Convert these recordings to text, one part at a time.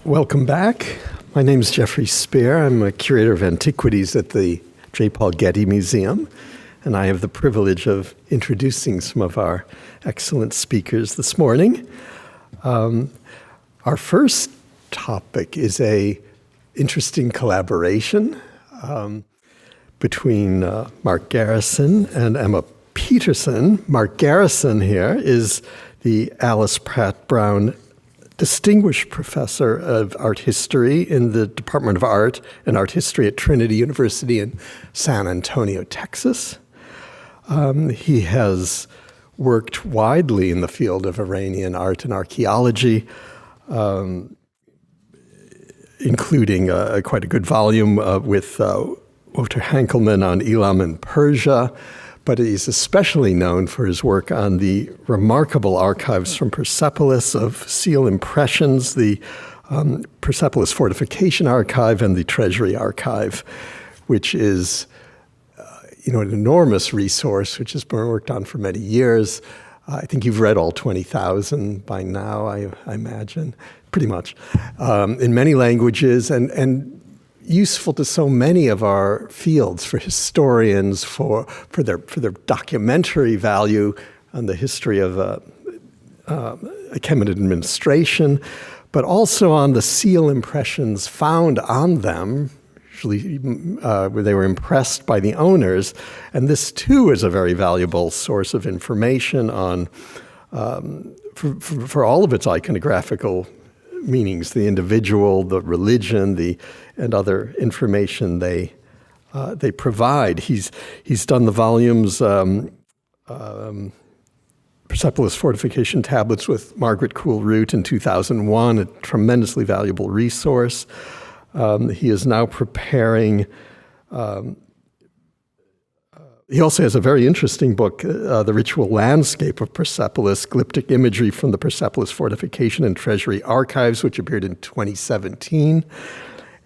Welcome back. My name is Jeffrey Spear. I'm a curator of antiquities at the J. Paul Getty Museum, and I have the privilege of introducing some of our excellent speakers this morning. Our first topic is an interesting collaboration between Mark Garrison and Emma Peterson. Mark Garrison here is the Alice Pratt Brown Distinguished Professor of Art History in the Department of Art and Art History at Trinity University in San Antonio, Texas. He has worked widely in the field of Iranian art and archaeology, including quite a good volume with Walter Hankelman on Elam and Persia, but he's especially known for his work on the remarkable archives from Persepolis of seal impressions, the Persepolis Fortification Archive and the Treasury Archive, which is an enormous resource which has been worked on for many years. I think you've read all 20,000 by now, I imagine, pretty much, in many languages, and useful to so many of our fields, for historians, for their documentary value on the history of Achaemenid administration, but also on the seal impressions found on them, usually where they were impressed by the owners. And this too is a very valuable source of information on for all of its iconographical meanings, the individual, the religion, and other information they provide. He's done the volumes Persepolis Fortification Tablets with Margaret Cool-Root in 2001, a tremendously valuable resource. He is now preparing. He also has a very interesting book, The Ritual Landscape of Persepolis, Glyptic Imagery from the Persepolis Fortification and Treasury Archives, which appeared in 2017,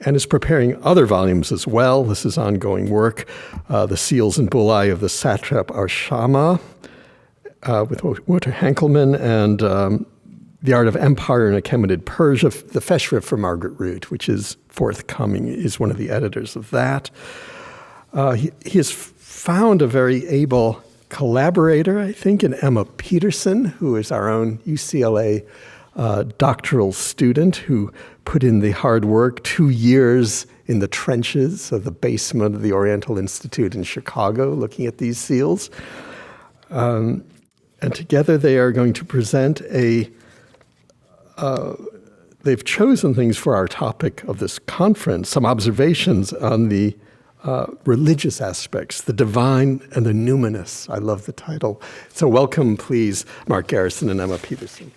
and is preparing other volumes as well. This is ongoing work. The Seals and Bullae of the Satrap Arshama with Walter Hankelman, and The Art of Empire in Achaemenid Persia, the Feshrift for Margaret Root, which is forthcoming, is one of the editors of that. He has found a very able collaborator, I think, in Emma Peterson, who is our own UCLA doctoral student who put in the hard work, 2 years in the trenches of the basement of the Oriental Institute in Chicago, looking at these seals. And together they are going to present they've chosen things for our topic of this conference, some observations on the religious aspects, the divine and the numinous. I love the title. So welcome, please, Mark Garrison and Emma Peterson.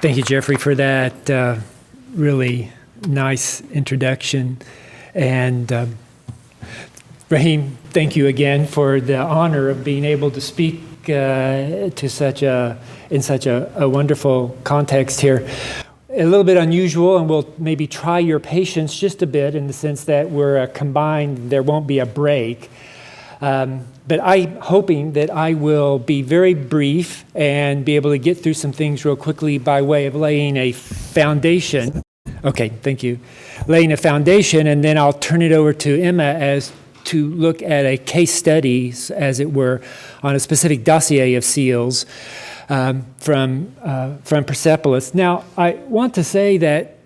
Thank you, Jeffrey, for that really nice introduction. And Raheem, thank you again for the honor of being able to speak in such a wonderful context here. A little bit unusual, and we'll maybe try your patience just a bit in the sense that we're combined, there won't be a break. But I'm hoping that I will be very brief and be able to get through some things real quickly by way of laying a foundation. Okay, thank you. Laying a foundation, and then I'll turn it over to Emma as to look at a case study, as it were, on a specific dossier of seals from Persepolis. Now, I want to say that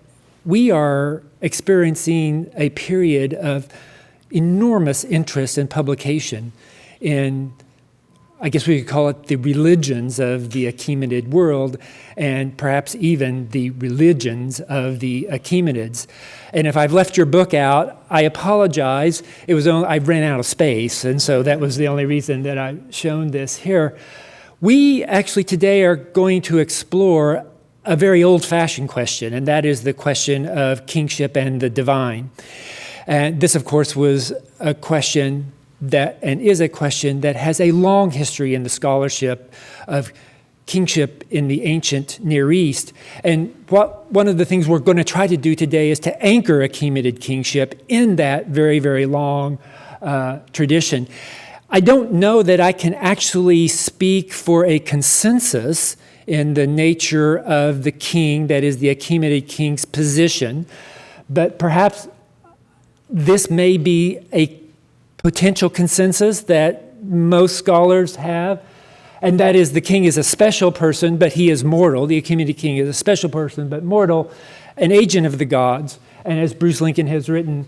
we are experiencing a period of enormous interest in publication in, I guess we could call it, the religions of the Achaemenid world, and perhaps even the religions of the Achaemenids. And if I've left your book out, I apologize. It was I ran out of space, and so that was the only reason that I've shown this here. We actually today are going to explore a very old-fashioned question, and that is the question of kingship and the divine. And this, of course, was a question is a question that has a long history in the scholarship of kingship in the ancient Near East. And one of the things we're going to try to do today is to anchor Achaemenid kingship in that very, very long tradition. I don't know that I can actually speak for a consensus in the nature of the king, that is the Achaemenid king's position, but perhaps this may be a potential consensus that most scholars have, and that is the king is a special person, but he is mortal. The Achaemenid king is a special person, but mortal, an agent of the gods, and as Bruce Lincoln has written,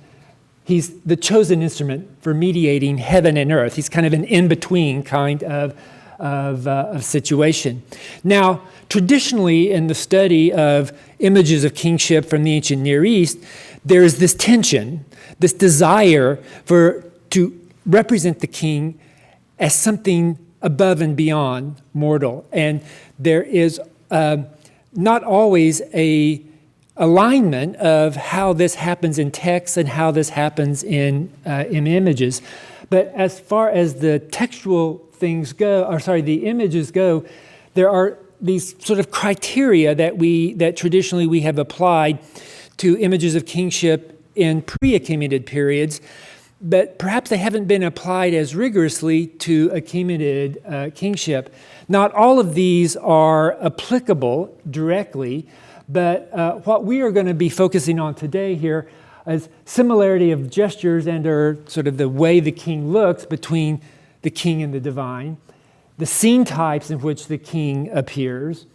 he's the chosen instrument for mediating heaven and earth. He's kind of an in-between kind of situation. Now, traditionally in the study of images of kingship from the ancient Near East, there is this tension, this desire to represent the king as something above and beyond mortal. And there is not always a alignment of how this happens in text and how this happens in images. But as far as the textual things go, the images go, there are these sort of criteria that traditionally we have applied to images of kingship in pre-Achaemenid periods, but perhaps they haven't been applied as rigorously to Achaemenid kingship. Not all of these are applicable directly, but what we are going to be focusing on today here is similarity of gestures and or sort of the way the king looks between the king and the divine, the scene types in which the king appears,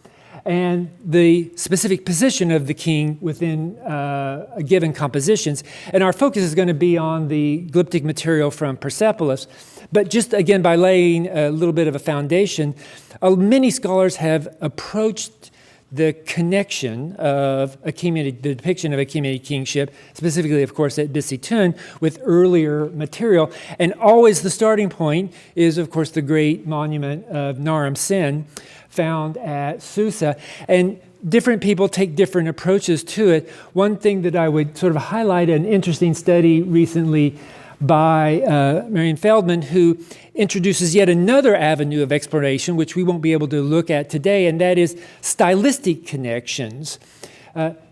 and the specific position of the king within a given compositions. And our focus is going to be on the glyptic material from Persepolis. But just again, by laying a little bit of a foundation, many scholars have approached the connection of Achaemenid, the depiction of Achaemenid kingship, specifically, of course, at Bisitun, with earlier material. And always the starting point is, of course, the great monument of Naram Sin, found at Susa. And different people take different approaches to it. One thing that I would sort of highlight, an interesting study recently by Marion Feldman, who introduces yet another avenue of exploration, which we won't be able to look at today, and that is stylistic connections.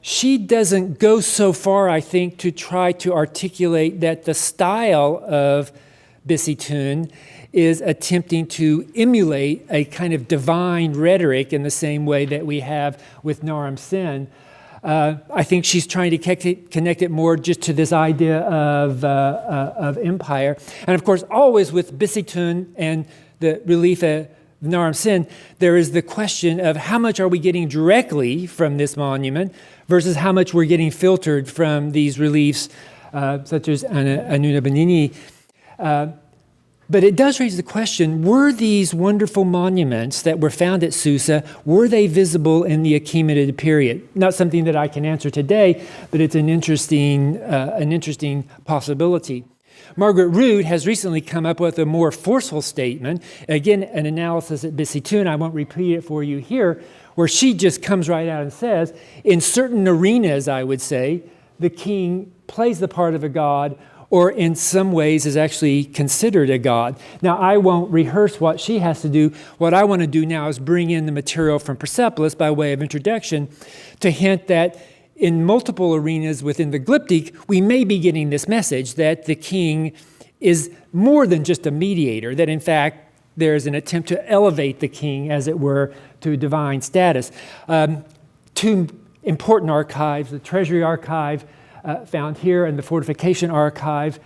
She doesn't go so far, I think, to try to articulate that the style of Bisitun is attempting to emulate a kind of divine rhetoric in the same way that we have with Naram Sin. I think she's trying to connect it more just to this idea of empire. And of course, always with Bisitun and the relief of Naram Sin, there is the question of how much are we getting directly from this monument versus how much we're getting filtered from these reliefs, such as Anuna Benini. But it does raise the question, were these wonderful monuments that were found at Susa, were they visible in the Achaemenid period? Not something that I can answer today, but it's an interesting possibility. Margaret Rood has recently come up with a more forceful statement, again, an analysis at Bisitun, I won't repeat it for you here, where she just comes right out and says, in certain arenas, I would say, the king plays the part of a god, or in some ways is actually considered a god. Now, I won't rehearse what she has to do. What I want to do now is bring in the material from Persepolis by way of introduction to hint that in multiple arenas within the glyptic, we may be getting this message that the king is more than just a mediator, that in fact, there's an attempt to elevate the king, as it were, to divine status. Two important archives, the Treasury Archive, found here in the Fortification Archive.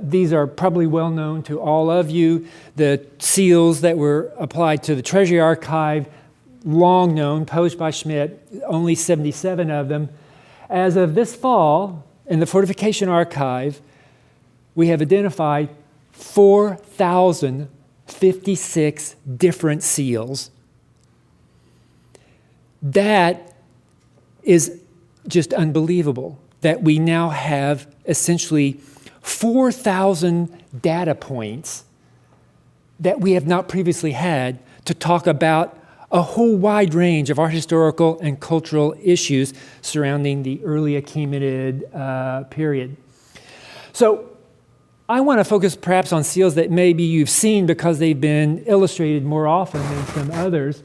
These are probably well known to all of you. The seals that were applied to the Treasury Archive, long known, published by Schmidt, only 77 of them. As of this fall, in the Fortification Archive, we have identified 4,056 different seals. That is just unbelievable, that we now have essentially 4,000 data points that we have not previously had to talk about a whole wide range of art historical and cultural issues surrounding the early Achaemenid period. So I want to focus perhaps on seals that maybe you've seen because they've been illustrated more often than some others,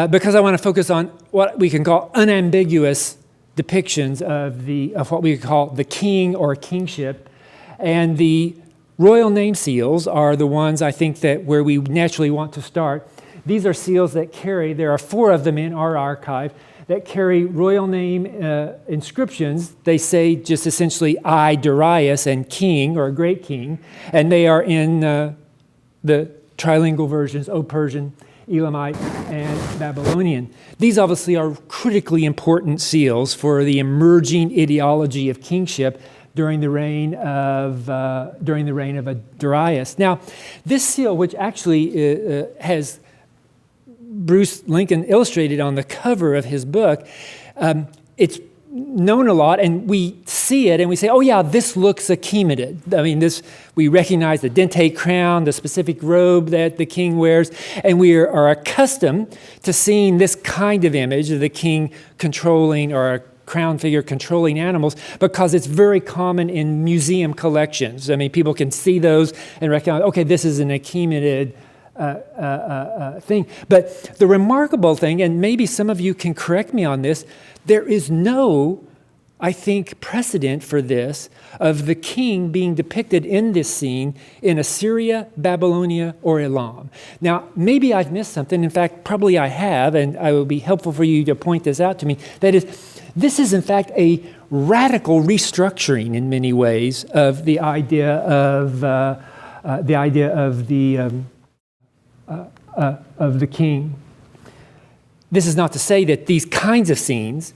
because I want to focus on what we can call unambiguous depictions of what we call the king or kingship, and the royal name seals are the ones I think that where we naturally want to start. These are seals that carry, there are 4 of them in our archive, that carry royal name inscriptions. They say just essentially I, Darius, and king, or a great king, and they are in the trilingual versions, O Persian, Elamite, and Babylonian. These obviously are critically important seals for the emerging ideology of kingship during the reign of Darius. Now, this seal, which actually has Bruce Lincoln illustrated on the cover of his book, it's known a lot, and we see it and we say, oh yeah, this looks Achaemenid. I mean, we recognize the dentate crown, the specific robe that the king wears, and we are accustomed to seeing this kind of image of the king controlling, or a crown figure controlling animals, because it's very common in museum collections. I mean, people can see those and recognize, okay, this is an Achaemenid thing. But the remarkable thing, and maybe some of you can correct me on this, there is no, I think, precedent for this of the king being depicted in this scene in Assyria, Babylonia, or Elam. Now, maybe I've missed something. In fact, probably I have, and it will be helpful for you to point this out to me. That is, this is in fact a radical restructuring in many ways of the idea of the king. This is not to say that these kinds of scenes,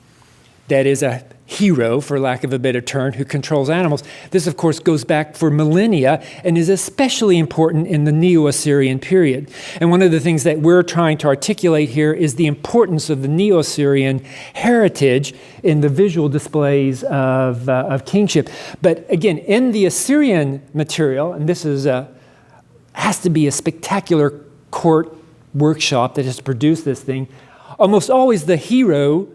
that is a hero, for lack of a better term, who controls animals, this of course goes back for millennia and is especially important in the Neo-Assyrian period. And one of the things that we're trying to articulate here is the importance of the Neo-Assyrian heritage in the visual displays of kingship. But again, in the Assyrian material, and this is has to be a spectacular court workshop that has produced this thing, almost always the hero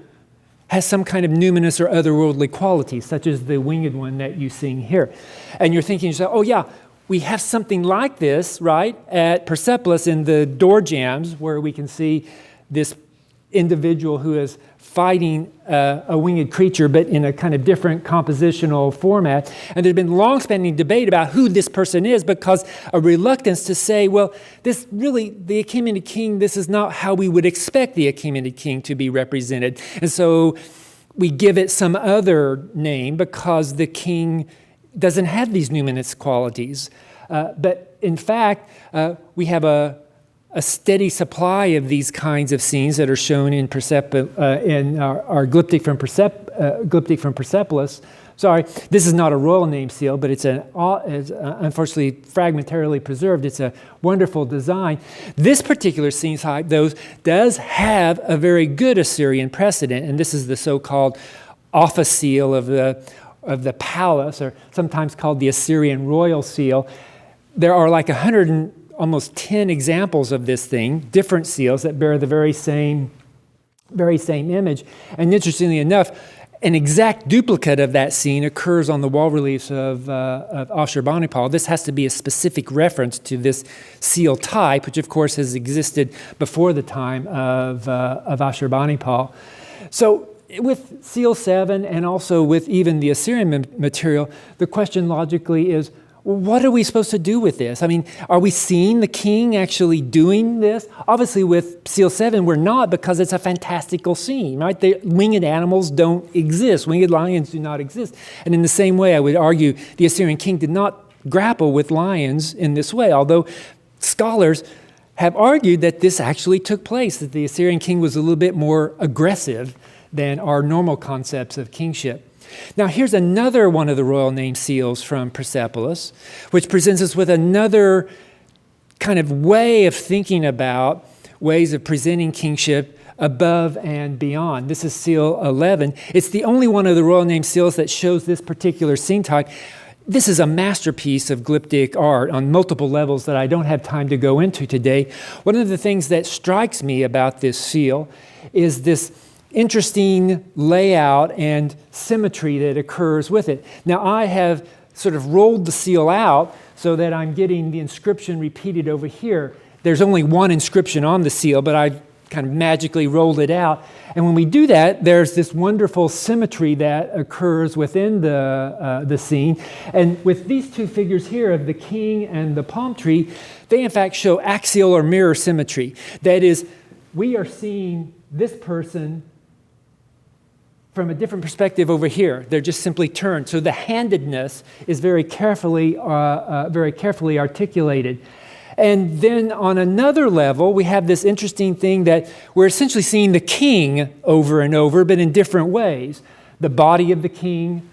has some kind of numinous or otherworldly quality, such as the winged one that you see here. And you're thinking, oh yeah, we have something like this, right, at Persepolis in the door jambs, where we can see this individual who is fighting a winged creature, but in a kind of different compositional format. And there's been long-standing debate about who this person is, because a reluctance to say, well, this really, the Achaemenid king, this is not how we would expect the Achaemenid king to be represented. And so we give it some other name because the king doesn't have these numinous qualities. But in fact, we have a steady supply of these kinds of scenes that are shown in our glyptic from Persepolis. Sorry, this is not a royal name seal, but it's unfortunately fragmentarily preserved. It's a wonderful design. This particular scene type, though, does have a very good Assyrian precedent, and this is the so-called office seal of the palace, or sometimes called the Assyrian royal seal. There are like almost 10 examples of this thing, different seals that bear the very same image. And interestingly enough, an exact duplicate of that scene occurs on the wall reliefs of Ashurbanipal. This has to be a specific reference to this seal type, which of course has existed before the time of Ashurbanipal. So with seal 7 and also with even the Assyrian material, the question logically is, what are we supposed to do with this? I mean, are we seeing the king actually doing this? Obviously, with seal 7, we're not, because it's a fantastical scene, right? The winged animals don't exist. Winged lions do not exist. And in the same way, I would argue the Assyrian king did not grapple with lions in this way, although scholars have argued that this actually took place, that the Assyrian king was a little bit more aggressive than our normal concepts of kingship. Now, here's another one of the royal name seals from Persepolis, which presents us with another kind of way of thinking about ways of presenting kingship above and beyond. This is seal 11. It's the only one of the royal name seals that shows this particular scene type. This is a masterpiece of glyptic art on multiple levels that I don't have time to go into today. One of the things that strikes me about this seal is this interesting layout and symmetry that occurs with it. Now, I have sort of rolled the seal out so that I'm getting the inscription repeated over here. There's only one inscription on the seal, but I've kind of magically rolled it out. And when we do that, there's this wonderful symmetry that occurs within the scene. And with these two figures here of the king and the palm tree, they in fact show axial or mirror symmetry. That is, we are seeing this person from a different perspective over here. They're just simply turned. So the handedness is very carefully articulated. And then on another level, we have this interesting thing that we're essentially seeing the king over and over, but in different ways. The body of the king,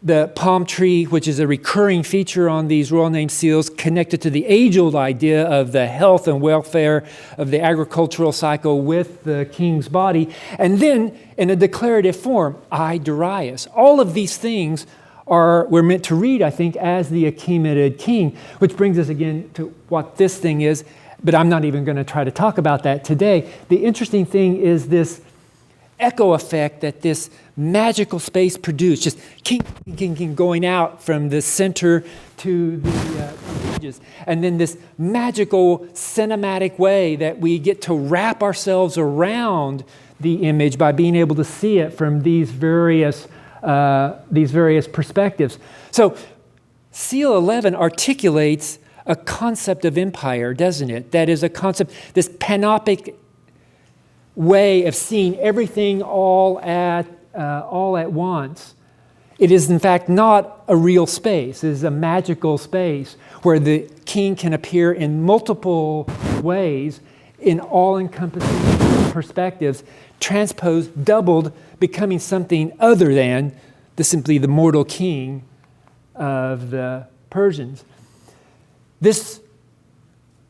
the palm tree, which is a recurring feature on these royal name seals, connected to the age-old idea of the health and welfare of the agricultural cycle with the king's body. And then, in a declarative form, I, Darius. All of these things we're meant to read, I think, as the Achaemenid king, which brings us again to what this thing is, but I'm not even going to try to talk about that today. The interesting thing is this echo effect that this magical space produced, just king, king, king, going out from the center to the edges. And then this magical cinematic way that we get to wrap ourselves around the image by being able to see it from these various perspectives. So Seal 11 articulates a concept of empire, doesn't it? That is a concept, this panopic way of seeing everything all at once. It is, in fact, not a real space. It is a magical space where the king can appear in multiple ways, in all-encompassing perspectives, transposed, doubled, becoming something other than simply the mortal king of the Persians. This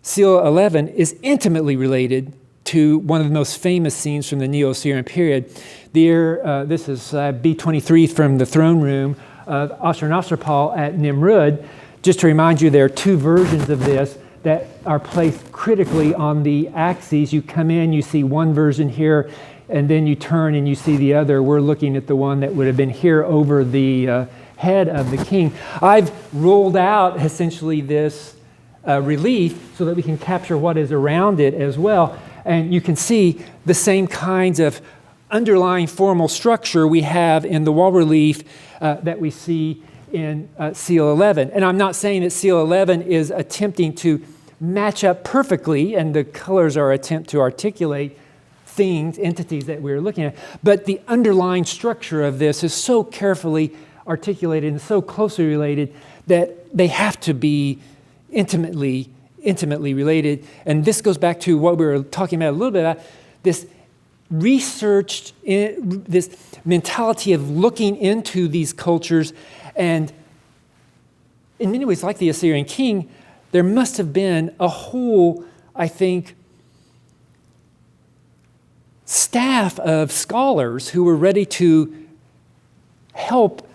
Seal 11 is intimately related to one of the most famous scenes from the Neo-Assyrian period. This is B23 from the throne room of Ashurnasirpal at Nimrud. Just to remind you, there are two versions of this that are placed critically on the axes. You come in, you see one version here, and then you turn and you see the other. We're looking at the one that would have been here over the head of the king. I've rolled out essentially this relief so that we can capture what is around it as well. And you can see the same kinds of underlying formal structure we have in the wall relief that we see in Seal 11. And I'm not saying that Seal 11 is attempting to match up perfectly, and the colors are an attempt to articulate things, entities that we're looking at, but the underlying structure of this is so carefully articulated and so closely related that they have to be intimately related. And this goes back to what we were talking about a little bit about, this researched, this mentality of looking into these cultures. And in many ways, like the Assyrian king, there must have been a whole, I think, staff of scholars who were ready to help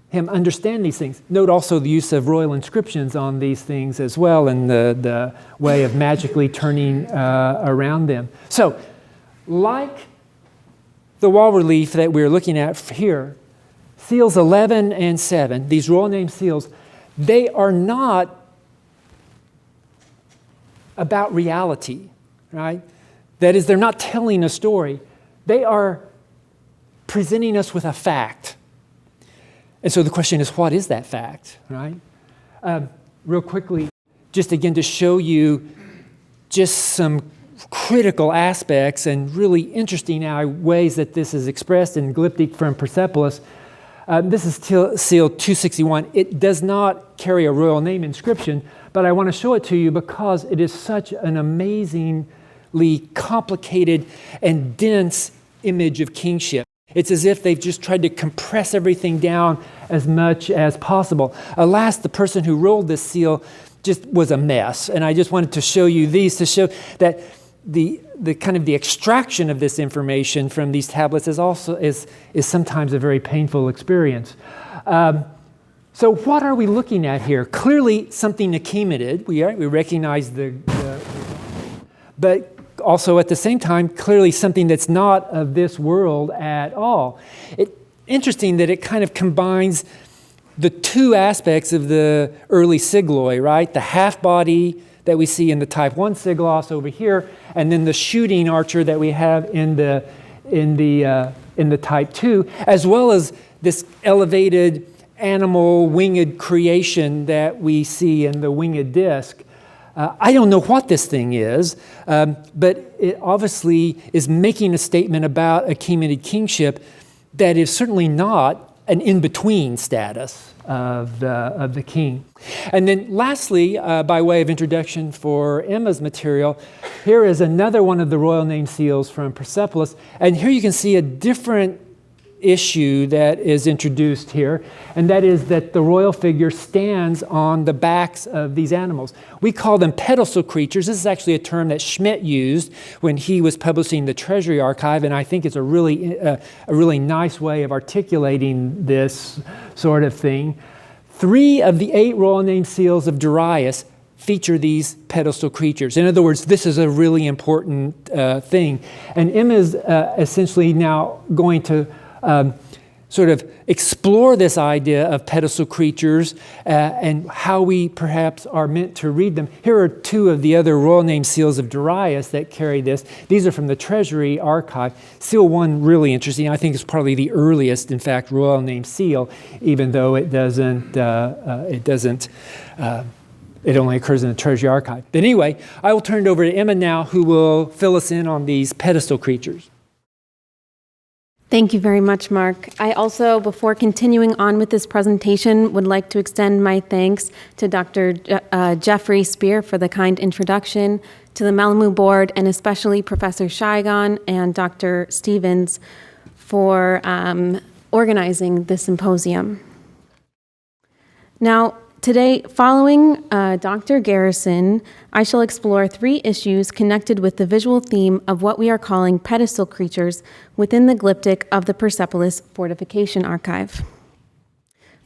him understand these things. Note also the use of royal inscriptions on these things as well, and the way of magically turning around them. So, like the wall relief that we're looking at here, seals 11 and 7, these royal name seals, they are not about reality, right? That is, they're not telling a story. They are presenting us with a fact. And so the question is, what is that fact, right? Real quickly, just again to show you just some critical aspects and really interesting ways that this is expressed in Glyptic from Persepolis. This is seal 261. It does not carry a royal name inscription, but I want to show it to you because it is such an amazingly complicated and dense image of kingship. It's as if they've just tried to compress everything down as much as possible. Alas, the person who rolled this seal just was a mess. And I just wanted to show you these to show that the kind of the extraction of this information from these tablets is sometimes a very painful experience. So what are we looking at here? Clearly something Achaemenid. We recognize but also at the same time, clearly something that's not of this world at all. Interesting that it kind of combines the two aspects of the early sigloi, right? The half body that we see in the type 1 siglos over here, and then the shooting archer that we have in the type 2, as well as this elevated animal winged creation that we see in the winged disc. I don't know what this thing is, but it obviously is making a statement about Achaemenid kingship that is certainly not an in-between status of the king. And then lastly, by way of introduction for Emma's material, here is another one of the royal name seals from Persepolis. And here you can see a different issue that is introduced here, and that is that the royal figure stands on the backs of these animals. We call them pedestal creatures. This is actually a term that Schmidt used when he was publishing the Treasury Archive, and I think it's a really nice way of articulating this sort of thing. 3 of the 8 royal name seals of Darius feature these pedestal creatures. In other words, this is a really important thing. And Emma's essentially now going to sort of explore this idea of pedestal creatures and how we perhaps are meant to read them. Here are 2 of the other royal name seals of Darius that carry this. These are from the Treasury Archive. Seal 1, really interesting. I think it's probably the earliest, in fact, royal name seal, even though it only occurs in the Treasury Archive. But anyway, I will turn it over to Emma now, who will fill us in on these pedestal creatures. Thank you very much, Mark. I also, before continuing on with this presentation, would like to extend my thanks to Dr. Jeffrey Spear for the kind introduction, to the Malamu board, and especially Professor Shigon and Dr. Stevens for organizing this symposium. Now, today, following Dr. Garrison, I shall explore 3 issues connected with the visual theme of what we are calling pedestal creatures within the glyptic of the Persepolis Fortification Archive.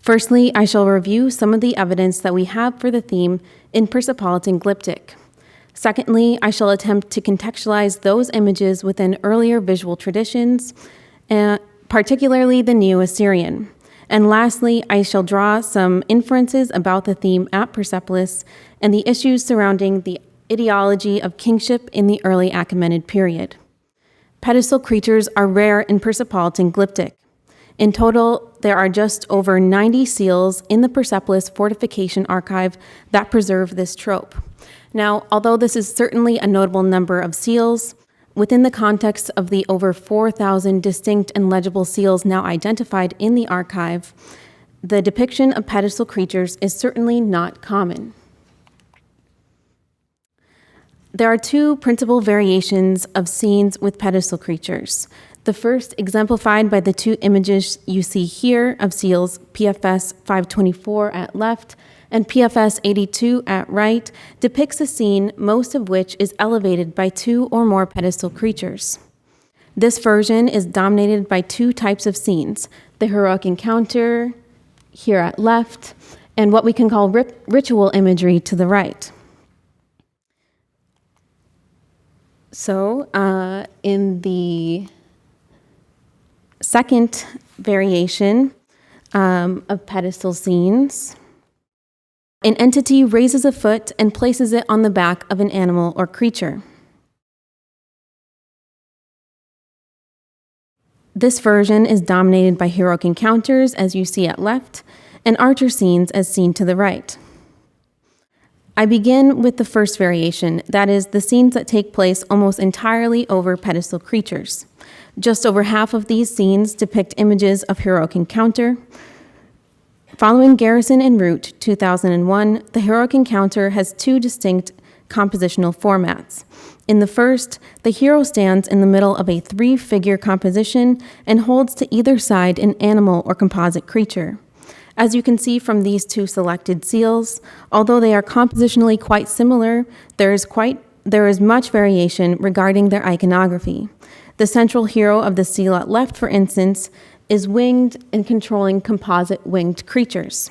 Firstly, I shall review some of the evidence that we have for the theme in Persepolitan Glyptic. Secondly, I shall attempt to contextualize those images within earlier visual traditions, particularly the Neo-Assyrian. And lastly, I shall draw some inferences about the theme at Persepolis and the issues surrounding the ideology of kingship in the early Achaemenid period. Pedestal creatures are rare in Persepolitan Glyptic. In total, there are just over 90 seals in the Persepolis Fortification Archive that preserve this trope. Now, although this is certainly a notable number of seals, within the context of the over 4,000 distinct and legible seals now identified in the archive, the depiction of pedestal creatures is certainly not common. There are 2 principal variations of scenes with pedestal creatures. The first, exemplified by the 2 images you see here of seals PFS 524 at left and PFS 82 at right, depicts a scene, most of which is elevated by 2 or more pedestal creatures. This version is dominated by 2 types of scenes, the heroic encounter here at left, and what we can call ritual imagery to the right. So, in the second variation of pedestal scenes, an entity raises a foot and places it on the back of an animal or creature. This version is dominated by heroic encounters, as you see at left, and archer scenes as seen to the right. I begin with the first variation, that is, the scenes that take place almost entirely over pedestal creatures. Just over half of these scenes depict images of heroic encounter. Following Garrison and Root, 2001, the heroic encounter has 2 distinct compositional formats. In the first, the hero stands in the middle of a 3-figure composition and holds to either side an animal or composite creature. As you can see from these 2 selected seals, although they are compositionally quite similar, there is much variation regarding their iconography. The central hero of the seal at left, for instance, is winged and controlling composite winged creatures.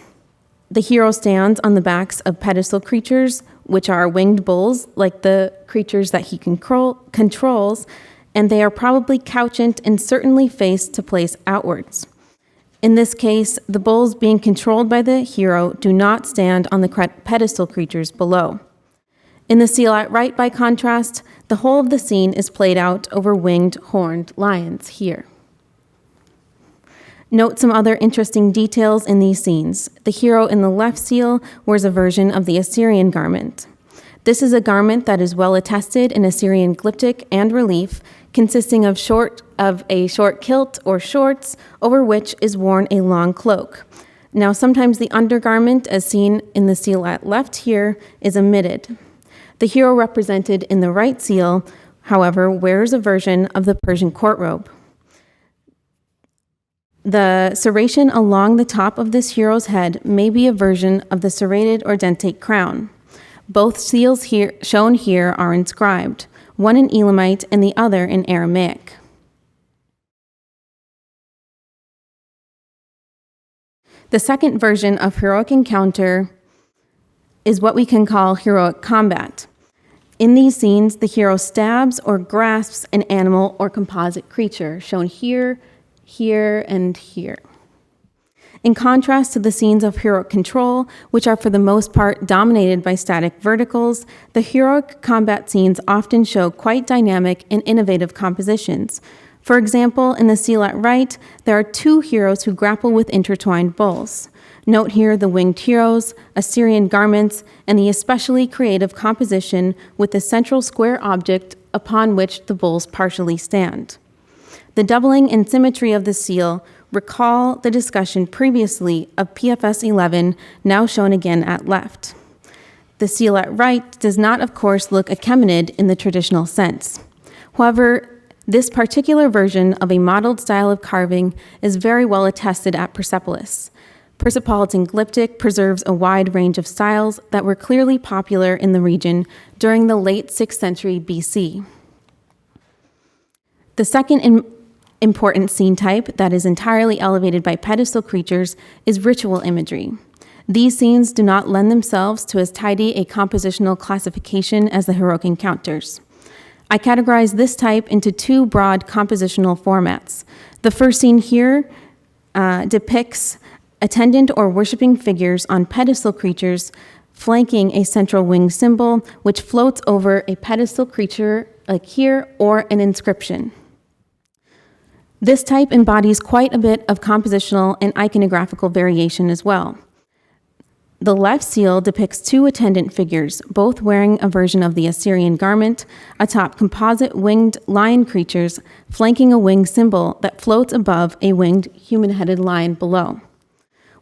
The hero stands on the backs of pedestal creatures, which are winged bulls, like the creatures that he controls, and they are probably couchant and certainly faced to place outwards. In this case, the bulls being controlled by the hero do not stand on the pedestal creatures below. In the seal at right, by contrast, the whole of the scene is played out over winged, horned lions here. Note some other interesting details in these scenes. The hero in the left seal wears a version of the Assyrian garment. This is a garment that is well attested in Assyrian glyptic and relief, consisting of a short kilt or shorts, over which is worn a long cloak. Now, sometimes the undergarment, as seen in the seal at left here, is omitted. The hero represented in the right seal, however, wears a version of the Persian court robe. The serration along the top of this hero's head may be a version of the serrated or dentate crown. Both seals shown here are inscribed, one in Elamite and the other in Aramaic. The second version of heroic encounter is what we can call heroic combat. In these scenes, the hero stabs or grasps an animal or composite creature, shown here, here, and here. In contrast to the scenes of heroic control, which are for the most part dominated by static verticals, the heroic combat scenes often show quite dynamic and innovative compositions. For example, in the seal at right, there are two heroes who grapple with intertwined bulls. Note here the winged heroes, Assyrian garments, and the especially creative composition with the central square object upon which the bulls partially stand. The doubling and symmetry of the seal recall the discussion previously of PFS 11, now shown again at left. The seal at right does not, of course, look Achaemenid in the traditional sense. However, this particular version of a modeled style of carving is very well attested at Persepolis. Persepolitan Glyptic preserves a wide range of styles that were clearly popular in the region during the late 6th century BC. The second important scene type that is entirely elevated by pedestal creatures is ritual imagery. These scenes do not lend themselves to as tidy a compositional classification as the heroic encounters. I categorize this type into two broad compositional formats. The first scene here depicts attendant or worshiping figures on pedestal creatures flanking a central winged symbol which floats over a pedestal creature like here or an inscription. This type embodies quite a bit of compositional and iconographical variation as well. The left seal depicts two attendant figures, both wearing a version of the Assyrian garment, atop composite winged lion creatures flanking a winged symbol that floats above a winged human-headed lion below.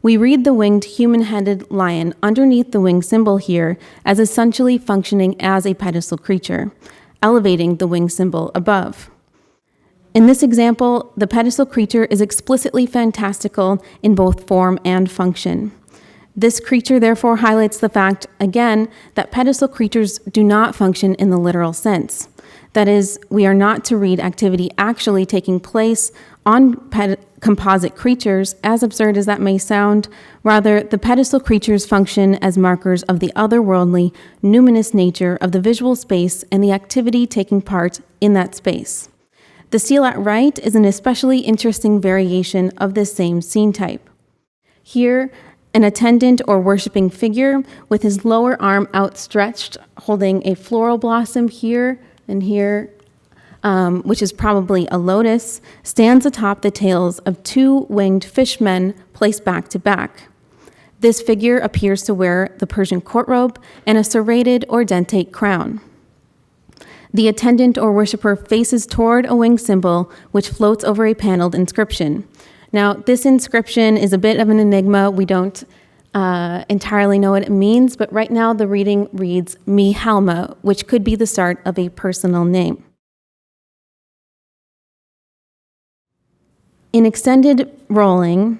We read the winged human-headed lion underneath the winged symbol here as essentially functioning as a pedestal creature, elevating the winged symbol above. In this example, the pedestal creature is explicitly fantastical in both form and function. This creature therefore highlights the fact, again, that pedestal creatures do not function in the literal sense. That is, we are not to read activity actually taking place on composite creatures, as absurd as that may sound. Rather, the pedestal creatures function as markers of the otherworldly, numinous nature of the visual space and the activity taking part in that space. The seal at right is an especially interesting variation of this same scene type. Here, an attendant or worshiping figure with his lower arm outstretched, holding a floral blossom here and here, which is probably a lotus, stands atop the tails of two winged fishmen placed back to back. This figure appears to wear the Persian court robe and a serrated or dentate crown. The attendant or worshiper faces toward a winged symbol which floats over a paneled inscription. Now, this inscription is a bit of an enigma. We don't entirely know what it means, but right now the reading reads Mi-Halma, which could be the start of a personal name. In extended rolling,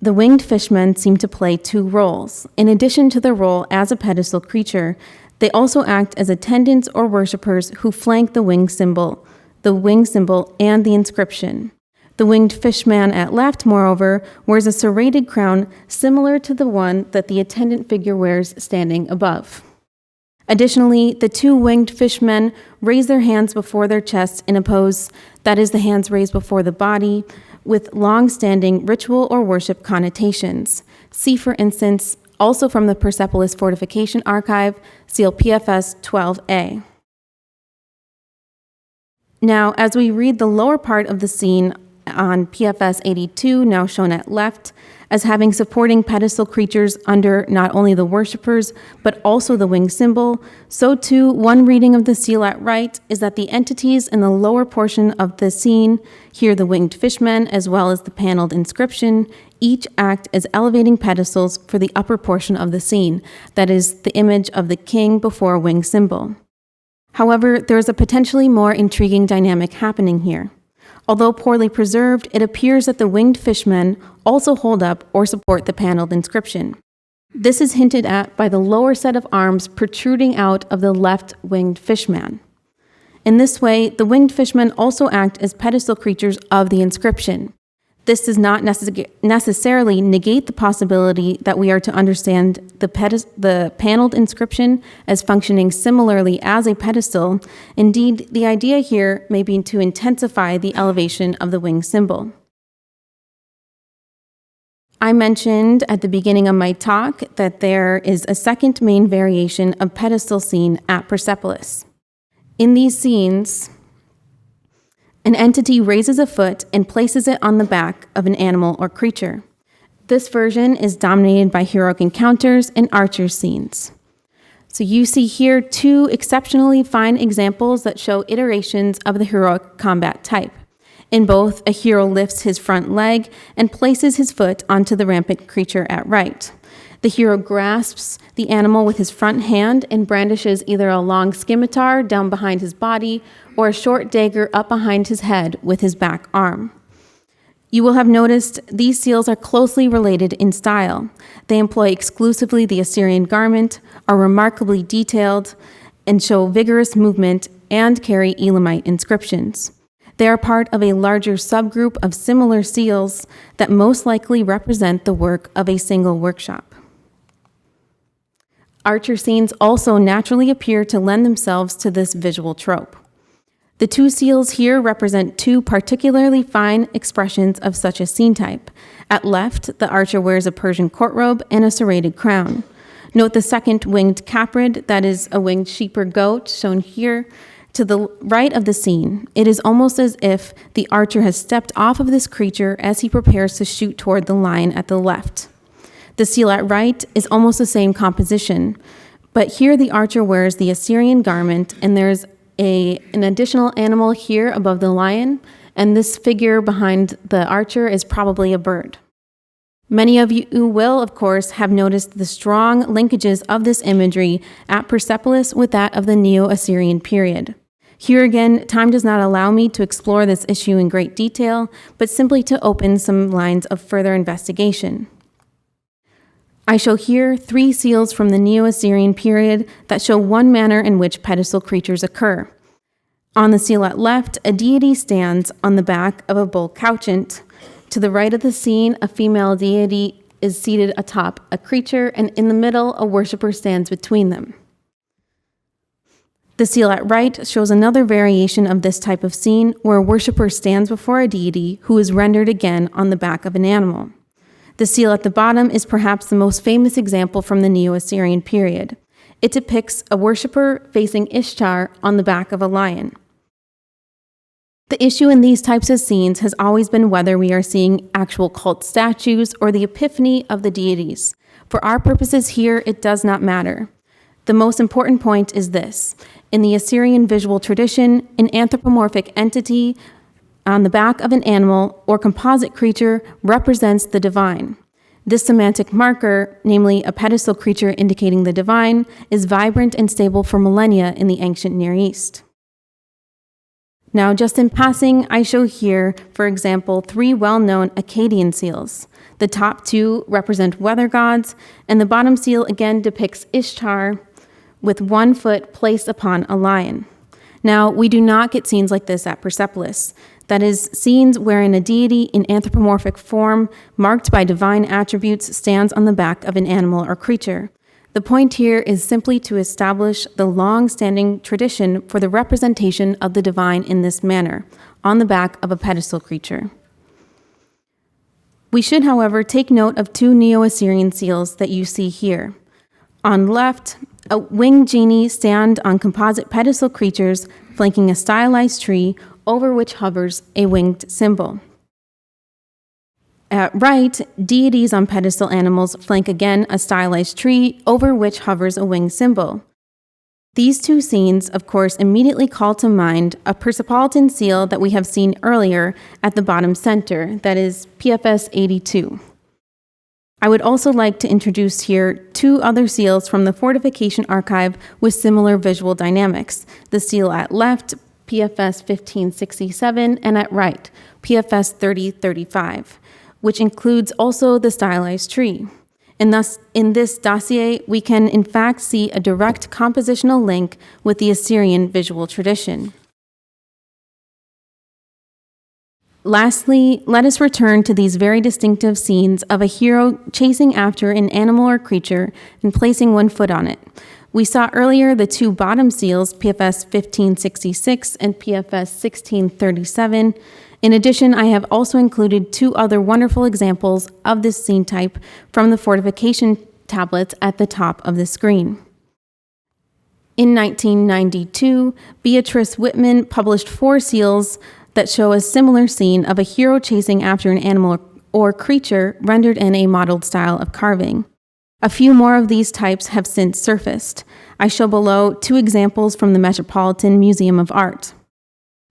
the winged fishmen seem to play two roles. In addition to the role as a pedestal creature, they also act as attendants or worshipers who flank the winged symbol and the inscription. The winged fishman at left, moreover, wears a serrated crown similar to the one that the attendant figure wears standing above. Additionally, the two winged fishmen raise their hands before their chests in a pose that is the hands raised before the body, with long-standing ritual or worship connotations. See, for instance, also from the Persepolis Fortification Archive, seal PFS 12A. Now, as we read the lower part of the scene on PFS 82, now shown at left, as having supporting pedestal creatures under not only the worshippers, but also the winged symbol, so too one reading of the seal at right is that the entities in the lower portion of the scene, here the winged fishmen as well as the paneled inscription, each act as elevating pedestals for the upper portion of the scene, that is, the image of the king before a winged symbol. However, there is a potentially more intriguing dynamic happening here. Although poorly preserved, it appears that the winged fishmen also hold up or support the paneled inscription. This is hinted at by the lower set of arms protruding out of the left winged fishman. In this way, the winged fishmen also act as pedestal creatures of the inscription. This does not necessarily negate the possibility that we are to understand the paneled inscription as functioning similarly as a pedestal. Indeed, the idea here may be to intensify the elevation of the winged symbol. I mentioned at the beginning of my talk that there is a second main variation of pedestal scene at Persepolis. In these scenes, an entity raises a foot and places it on the back of an animal or creature. This version is dominated by heroic encounters and archer scenes. So you see here two exceptionally fine examples that show iterations of the heroic combat type. In both, a hero lifts his front leg and places his foot onto the rampant creature at right. The hero grasps the animal with his front hand and brandishes either a long scimitar down behind his body or a short dagger up behind his head with his back arm. You will have noticed these seals are closely related in style. They employ exclusively the Assyrian garment, are remarkably detailed, and show vigorous movement and carry Elamite inscriptions. They are part of a larger subgroup of similar seals that most likely represent the work of a single workshop. Archer scenes also naturally appear to lend themselves to this visual trope. The two seals here represent two particularly fine expressions of such a scene type. At left, the archer wears a Persian court robe and a serrated crown. Note the second winged caprid, that is a winged sheep or goat, shown here. To the right of the scene, it is almost as if the archer has stepped off of this creature as he prepares to shoot toward the lion at the left. The seal at right is almost the same composition, but here the archer wears the Assyrian garment, and there's an additional animal here above the lion, and this figure behind the archer is probably a bird. Many of you will, of course, have noticed the strong linkages of this imagery at Persepolis with that of the Neo-Assyrian period. Here again, time does not allow me to explore this issue in great detail, but simply to open some lines of further investigation. I show here 3 seals from the Neo-Assyrian period that show one manner in which pedestal creatures occur. On the seal at left, a deity stands on the back of a bull couchant. To the right of the scene, a female deity is seated atop a creature, and in the middle, a worshiper stands between them. The seal at right shows another variation of this type of scene where a worshiper stands before a deity who is rendered again on the back of an animal. The seal at the bottom is perhaps the most famous example from the Neo-Assyrian period. It depicts a worshiper facing Ishtar on the back of a lion. The issue in these types of scenes has always been whether we are seeing actual cult statues or the epiphany of the deities. For our purposes here, it does not matter. The most important point is this. In the Assyrian visual tradition, an anthropomorphic entity on the back of an animal or composite creature represents the divine. This semantic marker, namely a pedestal creature indicating the divine, is vibrant and stable for millennia in the ancient Near East. Now, just in passing, I show here, for example, 3 well-known Akkadian seals. The top 2 represent weather gods, and the bottom seal again depicts Ishtar with one foot placed upon a lion. Now, we do not get scenes like this at Persepolis. That is, scenes wherein a deity in anthropomorphic form, marked by divine attributes, stands on the back of an animal or creature. The point here is simply to establish the long-standing tradition for the representation of the divine in this manner, on the back of a pedestal creature. We should, however, take note of two Neo-Assyrian seals that you see here. On left, a winged genie stand on composite pedestal creatures flanking a stylized tree over which hovers a winged symbol. At right, deities on pedestal animals flank again a stylized tree over which hovers a winged symbol. These two scenes, of course, immediately call to mind a Persepolitan seal that we have seen earlier at the bottom center, that is PFS 82. I would also like to introduce here two other seals from the Fortification Archive with similar visual dynamics. The seal at left, PFS 1567, and at right, PFS 3035, which includes also the stylized tree. And thus, in this dossier, we can in fact see a direct compositional link with the Assyrian visual tradition. Lastly, let us return to these very distinctive scenes of a hero chasing after an animal or creature and placing one foot on it. We saw earlier the two bottom seals, PFS 1566 and PFS 1637. In addition, I have also included two other wonderful examples of this scene type from the fortification tablets at the top of the screen. In 1992, Beatrice Whitman published 4 seals that show a similar scene of a hero chasing after an animal or creature rendered in a modeled style of carving. A few more of these types have since surfaced. I show below 2 examples from the Metropolitan Museum of Art.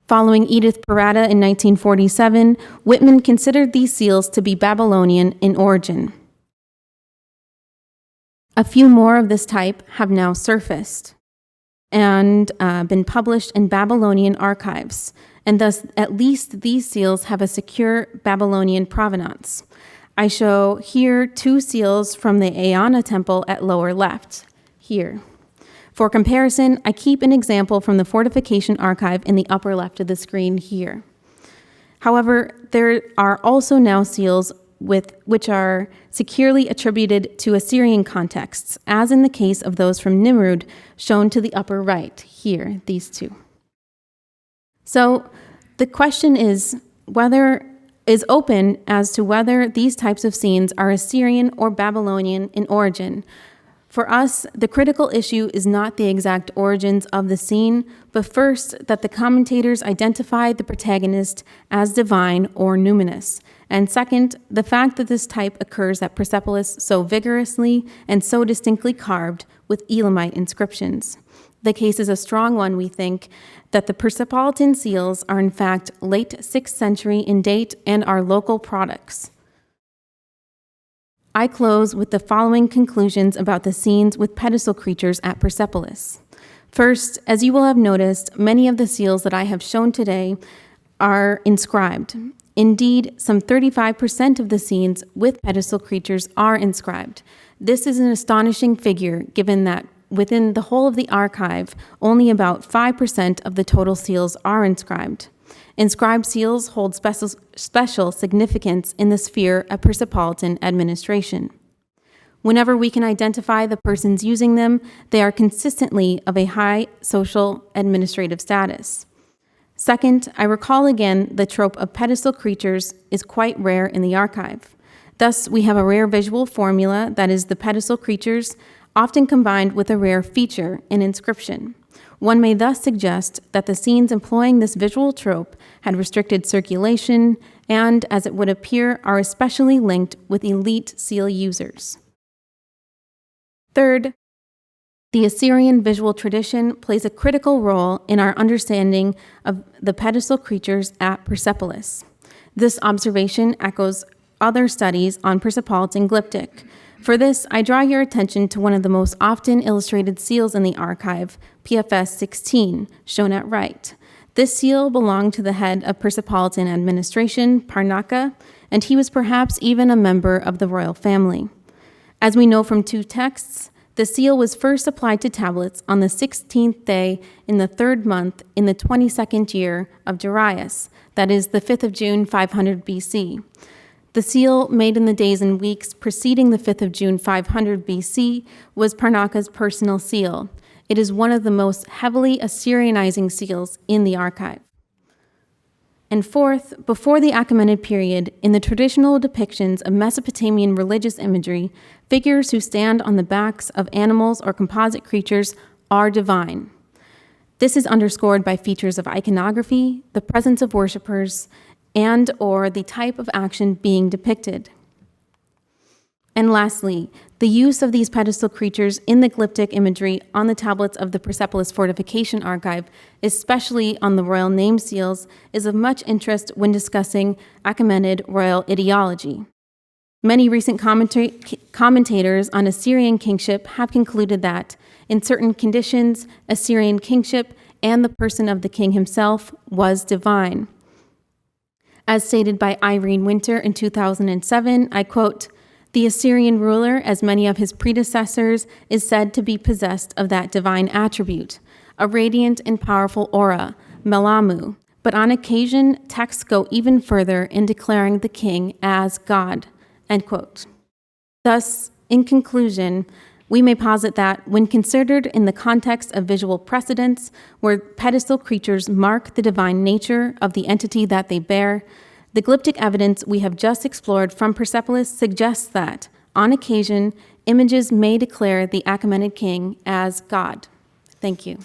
Following Edith Parada in 1947, Whitman considered these seals to be Babylonian in origin. A few more of this type have now surfaced and been published in Babylonian archives, and thus at least these seals have a secure Babylonian provenance. I show here 2 seals from the Aeana temple at lower left, here. For comparison, I keep an example from the Fortification Archive in the upper left of the screen here. However, there are also now seals which are securely attributed to Assyrian contexts, as in the case of those from Nimrud, shown to the upper right here, these 2. So the question is open as to whether these types of scenes are Assyrian or Babylonian in origin. For us, the critical issue is not the exact origins of the scene, but first that the commentators identify the protagonist as divine or numinous, and second, the fact that this type occurs at Persepolis so vigorously and so distinctly carved with Elamite inscriptions. The case is a strong one, we think, that the Persepolitan seals are in fact late 6th century in date and are local products. I close with the following conclusions about the scenes with pedestal creatures at Persepolis. First, as you will have noticed, many of the seals that I have shown today are inscribed. Indeed, some 35% of the scenes with pedestal creatures are inscribed. This is an astonishing figure, given that within the whole of the archive, only about 5% of the total seals are inscribed. Inscribed seals hold special significance in the sphere of Persepolitan administration. Whenever we can identify the persons using them, they are consistently of a high social administrative status. Second, I recall again the trope of pedestal creatures is quite rare in the archive. Thus, we have a rare visual formula, that is the pedestal creatures, often combined with a rare feature, an inscription. One may thus suggest that the scenes employing this visual trope had restricted circulation and, as it would appear, are especially linked with elite seal users. Third, the Assyrian visual tradition plays a critical role in our understanding of the pedestal creatures at Persepolis. This observation echoes other studies on Persepolitan Glyptic. For this, I draw your attention to one of the most often illustrated seals in the archive, PFS 16, shown at right. This seal belonged to the head of Persepolitan administration, Parnaka, and he was perhaps even a member of the royal family. As we know from 2 texts, the seal was first applied to tablets on the 16th day in the 3rd month in the 22nd year of Darius, that is the 5th of June, 500 BC. The seal, made in the days and weeks preceding the 5th of June 500 BC, was Parnaka's personal seal. It is one of the most heavily Assyrianizing seals in the archive. And fourth, before the Achaemenid period, in the traditional depictions of Mesopotamian religious imagery, figures who stand on the backs of animals or composite creatures are divine. This is underscored by features of iconography, the presence of worshipers, and/or the type of action being depicted. And lastly, the use of these pedestal creatures in the glyptic imagery on the tablets of the Persepolis Fortification Archive, especially on the royal name seals, is of much interest when discussing Achaemenid royal ideology. Many recent commentators on Assyrian kingship have concluded that, in certain conditions, Assyrian kingship and the person of the king himself was divine. As stated by Irene Winter in 2007, I quote, "The Assyrian ruler, as many of his predecessors, is said to be possessed of that divine attribute, a radiant and powerful aura, melamu. But on occasion, texts go even further in declaring the king as God." End quote. Thus, in conclusion, we may posit that when considered in the context of visual precedents, where pedestal creatures mark the divine nature of the entity that they bear, the glyptic evidence we have just explored from Persepolis suggests that, on occasion, images may declare the Achaemenid king as God. Thank you.